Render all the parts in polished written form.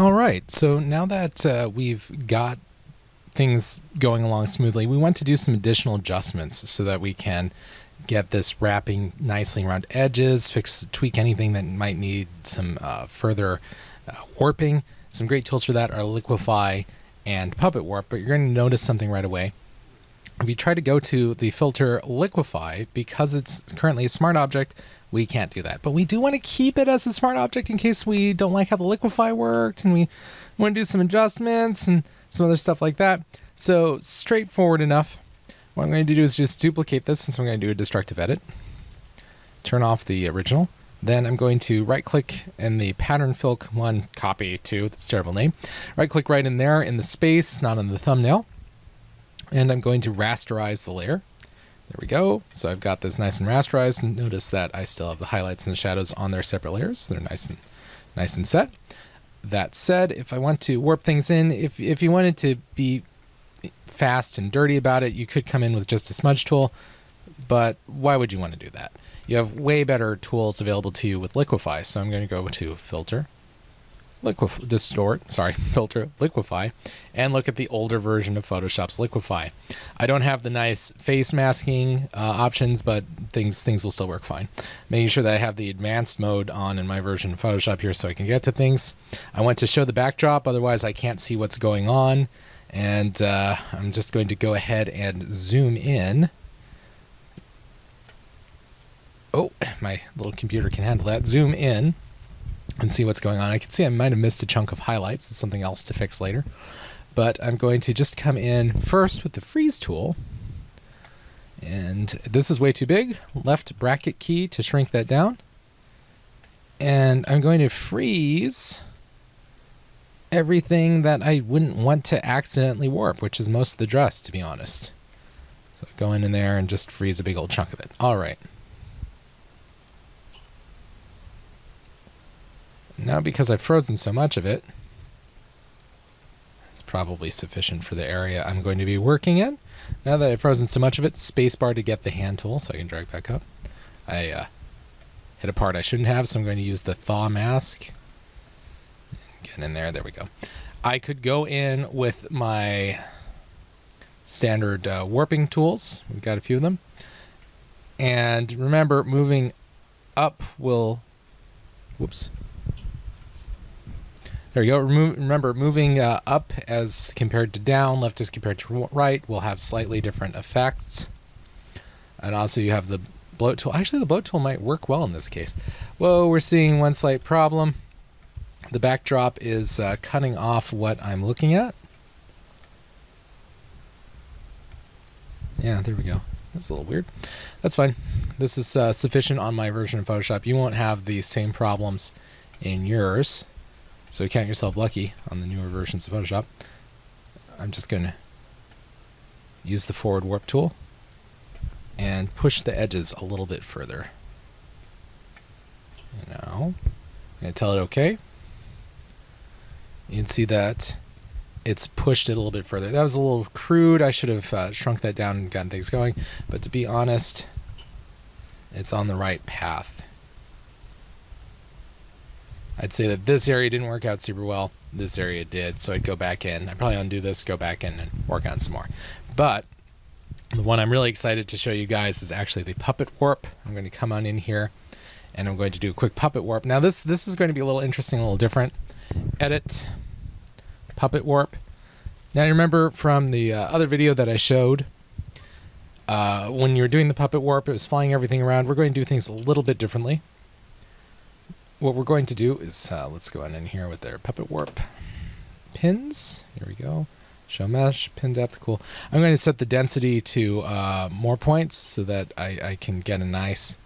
All right, so now that we've got things going along smoothly, we want to do some additional adjustments so that we can get this wrapping nicely around edges, tweak anything that might need some further warping. Some great tools for that are Liquify and Puppet Warp, but you're going to notice something right away. If you try to go to the filter Liquify, because it's currently a smart object, we can't do that. But we do want to keep it as a smart object in case we don't like how the Liquify worked and we want to do some adjustments and some other stuff like that. So straightforward enough. What I'm going to do is just duplicate this, and so I'm going to do a destructive edit. Turn off the original. Then I'm going to right click in the pattern fill one, copy to, that's a terrible name. Right click right in there in the space, not on the thumbnail. And I'm going to rasterize the layer. There we go. So I've got this nice and rasterized. Notice that I still have the highlights and the shadows on their separate layers. They're nice and set. That said, if I want to warp things in, if you wanted to be fast and dirty about it, you could come in with just a smudge tool, but why would you want to do that? You have way better tools available to you with Liquify. So I'm going to go to filter, filter, Liquify, and look at the older version of Photoshop's Liquify. I don't have the nice face masking options, but things will still work fine. Making sure that I have the advanced mode on in my version of Photoshop here so I can get to things. I want to show the backdrop, otherwise I can't see what's going on. And I'm just going to go ahead and zoom in. Oh, my little computer can handle that. Zoom in and see what's going on. I can see I might have missed a chunk of highlights. It's something else to fix later. But I'm going to just come in first with the freeze tool. And this is way too big. Left bracket key to shrink that down. And I'm going to freeze everything that I wouldn't want to accidentally warp, which is most of the dress, to be honest. So go in there and just freeze a big old chunk of it. All right. Now, because I've frozen so much of it, it's probably sufficient for the area I'm going to be working in. Now that I've frozen so much of it, spacebar to get the hand tool so I can drag back up. I hit a part I shouldn't have, so I'm going to use the thaw mask. Get in there. There we go. I could go in with my standard warping tools. We've got a few of them. And remember, moving up will... Whoops. There we go. Remember, moving up as compared to down, left as compared to right, will have slightly different effects. And also you have the bloat tool. Actually, the bloat tool might work well in this case. Whoa, we're seeing one slight problem. The backdrop is cutting off what I'm looking at. Yeah, there we go. That's a little weird. That's fine. This is sufficient on my version of Photoshop. You won't have the same problems in yours. So count yourself lucky on the newer versions of Photoshop. I'm just going to use the forward warp tool and push the edges a little bit further. Now, I'm going to tell it OK. You can see that it's pushed it a little bit further. That was a little crude. I should have shrunk that down and gotten things going. But to be honest, it's on the right path. I'd say that this area didn't work out super well. This area did, so I'd go back in. I'd probably undo this, go back in, and work on some more. But the one I'm really excited to show you guys is actually the puppet warp. I'm going to come on in here, and I'm going to do a quick puppet warp. Now this is going to be a little interesting, a little different. Edit, puppet warp. Now you remember from the other video that I showed, when you're doing the puppet warp, it was flying everything around. We're going to do things a little bit differently. What we're going to do is, let's go on in here with their puppet warp pins. Here we go. Show mesh, pin depth, cool. I'm going to set the density to more points so that I can get a nice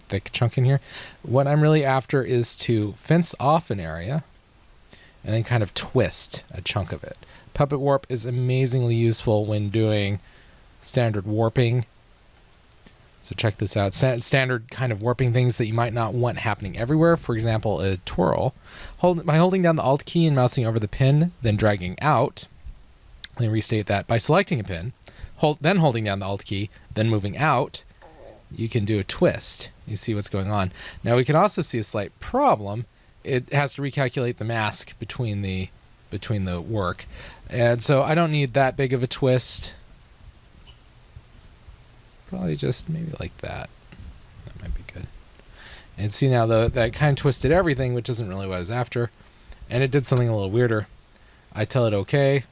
thick chunk in here. What I'm really after is to fence off an area and then kind of twist a chunk of it. Puppet warp is amazingly useful when doing standard warping. So check this out. Standard kind of warping things that you might not want happening everywhere. For example, a twirl. By holding down the Alt key and mousing over the pin, then dragging out. Let me restate that. By selecting a pin, then holding down the Alt key, then moving out, you can do a twist. You see what's going on. Now we can also see a slight problem it has to recalculate the mask between the work. And so I don't need that big of a twist. Probably just maybe like that. That might be good. And see now, though, that kind of twisted everything, which isn't really what I was after. And it did something a little weirder. I tell it okay.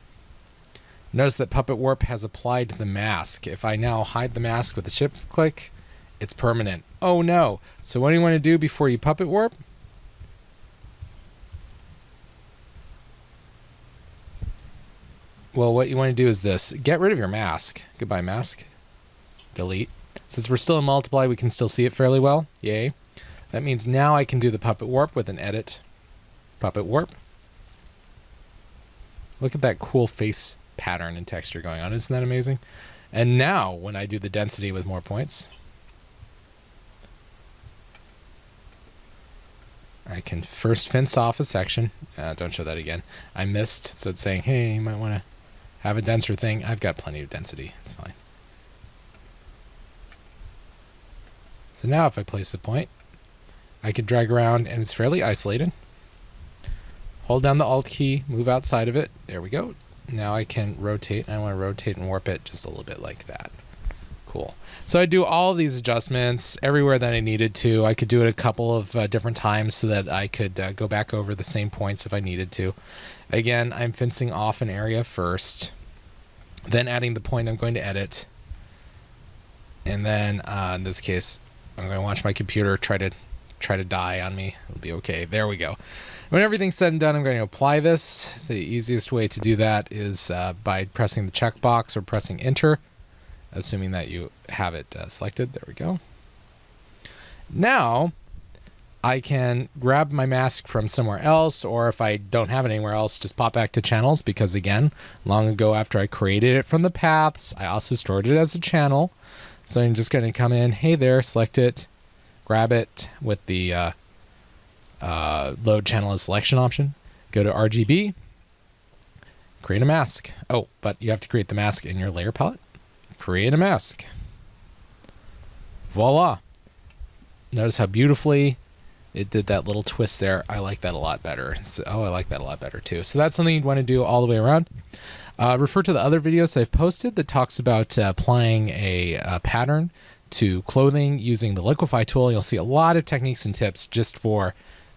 Notice that Puppet Warp has applied the mask. If I now hide the mask with a shift click, it's permanent. Oh no. So what do you want to do before you Puppet Warp? Well, what you want to do is this. Get rid of your mask. Goodbye, mask. Delete. Since we're still in multiply, we can still see it fairly well. Yay. That means now I can do the Puppet Warp with an edit. Puppet Warp. Look at that cool face pattern and texture going on. Isn't that amazing? And now when I do the density with more points, I can first fence off a section. Don't show that again. I missed, so it's saying, hey, you might want to have a denser thing. I've got plenty of density. It's fine. So now if I place a point, I could drag around and it's fairly isolated. Hold down the Alt key, move outside of it. There we go. Now I can rotate. I want to rotate and warp it just a little bit like that. Cool. So I do all of these adjustments everywhere that I needed to. I could do it a couple of different times so that I could go back over the same points if I needed to. Again, I'm fencing off an area first, then adding the point I'm going to edit. And then in this case, I'm going to watch my computer try to die on me. It'll be okay. There we go. When everything's said and done, I'm going to apply this. The easiest way to do that is by pressing the checkbox or pressing enter, assuming that you have it selected. There we go. Now I can grab my mask from somewhere else, or if I don't have it anywhere else, just pop back to channels, because again, long ago after I created it from the paths, I also stored it as a channel. So I'm just going to come in, hey there, select it, grab it with the load channel as selection option, go to RGB, create a mask. Oh, but you have to create the mask in your layer palette. Create a mask. Voila. Notice how beautifully it did that little twist there. I like that a lot better. So, I like that a lot better too. So that's something you'd want to do all the way around. Refer to the other videos I've posted that talks about applying a pattern to clothing using the liquify tool. You'll see a lot of techniques and tips just for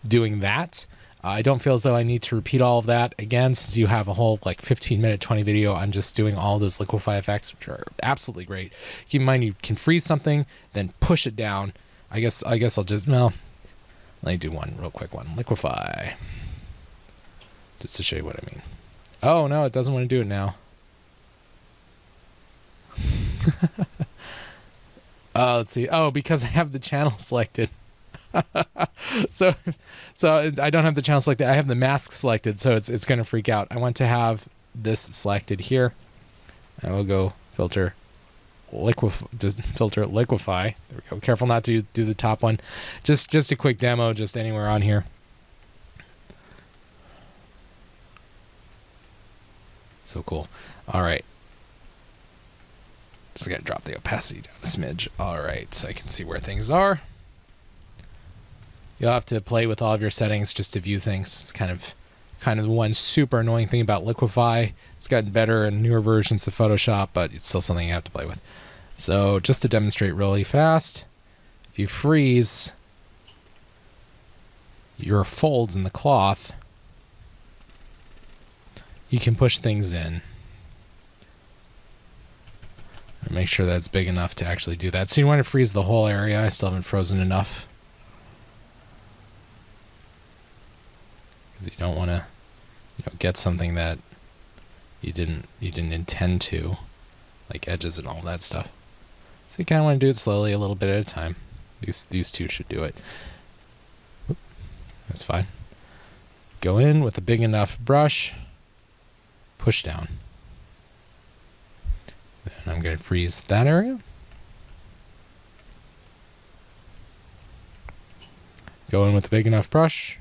doing that. I don't feel as though I need to repeat all of that again, since you have a whole like 15-minute, 20 video on just doing all those liquify effects, which are absolutely great. Keep in mind, you can freeze something, then push it down. I guess I'll just, well, let me do one real quick one. Liquify. Just to show you what I mean. Oh, no, it doesn't want to do it now. Let's see. Oh, because I have the channel selected. so I don't have the channel selected. I have the mask selected, so it's going to freak out. I want to have this selected here. I will go filter liquify. There we go. Careful not to do the top one. Just a quick demo, just anywhere on here. So cool. All right. Just got to drop the opacity down a smidge. All right, so I can see where things are. You'll have to play with all of your settings just to view things. It's kind of the one super annoying thing about liquify. It's gotten better in newer versions of Photoshop, but it's still something you have to play with. So just to demonstrate really fast, if you freeze your folds in the cloth, you can push things in. And make sure that it's big enough to actually do that. So you want to freeze the whole area. I still haven't frozen enough, because you don't want to, get something that you didn't intend to, like edges and all that stuff. So you kind of want to do it slowly, a little bit at a time. These two should do it. Oop, that's fine. Go in with a big enough brush, push down. And I'm going to freeze that area. Go in with a big enough brush,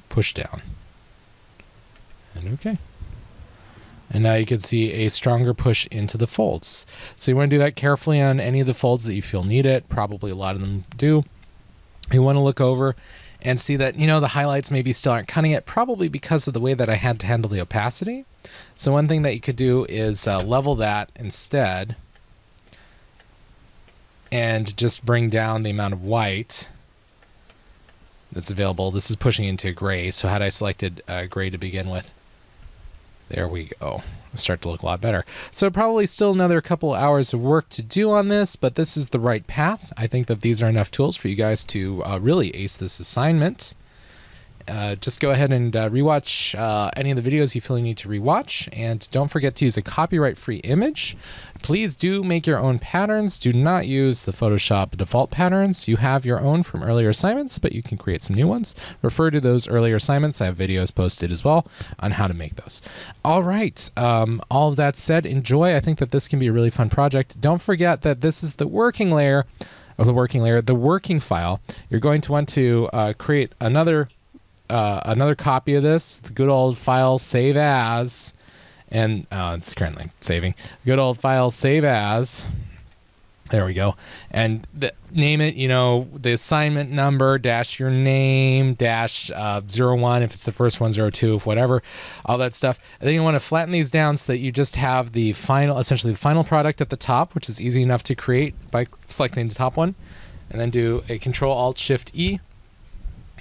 push down. And okay. And now you can see a stronger push into the folds. So you want to do that carefully on any of the folds that you feel need it. Probably a lot of them do. You want to look over and see that, the highlights maybe still aren't cutting it, probably because of the way that I had to handle the opacity. So one thing that you could do is level that instead and just bring down the amount of white that's available. This is pushing into gray, so had I selected gray to begin with, there we go. It'll start to look a lot better. So probably still another couple hours of work to do on this, but this is the right path. I think that these are enough tools for you guys to really ace this assignment. Just go ahead and rewatch any of the videos you feel you need to rewatch, and don't forget to use a copyright-free image. Please do make your own patterns. Do not use the Photoshop default patterns. You have your own from earlier assignments, but you can create some new ones. Refer to those earlier assignments. I have videos posted as well on how to make those. All right. All of that said, enjoy. I think that this can be a really fun project. Don't forget that this is the working layer, the working file. You're going to want to create another copy of this, the good old file save as, and it's currently saving. Good old file save as. There we go. And name it, the assignment number dash your name dash 01 if it's the first one, 02 if whatever, all that stuff. And then you want to flatten these down so that you just have the final, essentially the final product at the top, which is easy enough to create by selecting the top one, and then do a Control-Alt-Shift-E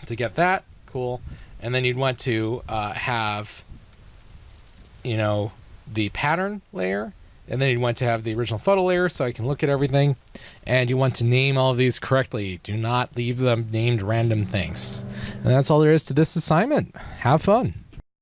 to get that. Cool. And then you'd want to have, the pattern layer, and then you'd want to have the original photo layer so I can look at everything, and you want to name all of these correctly. Do not leave them named random things. And that's all there is to this assignment. Have fun.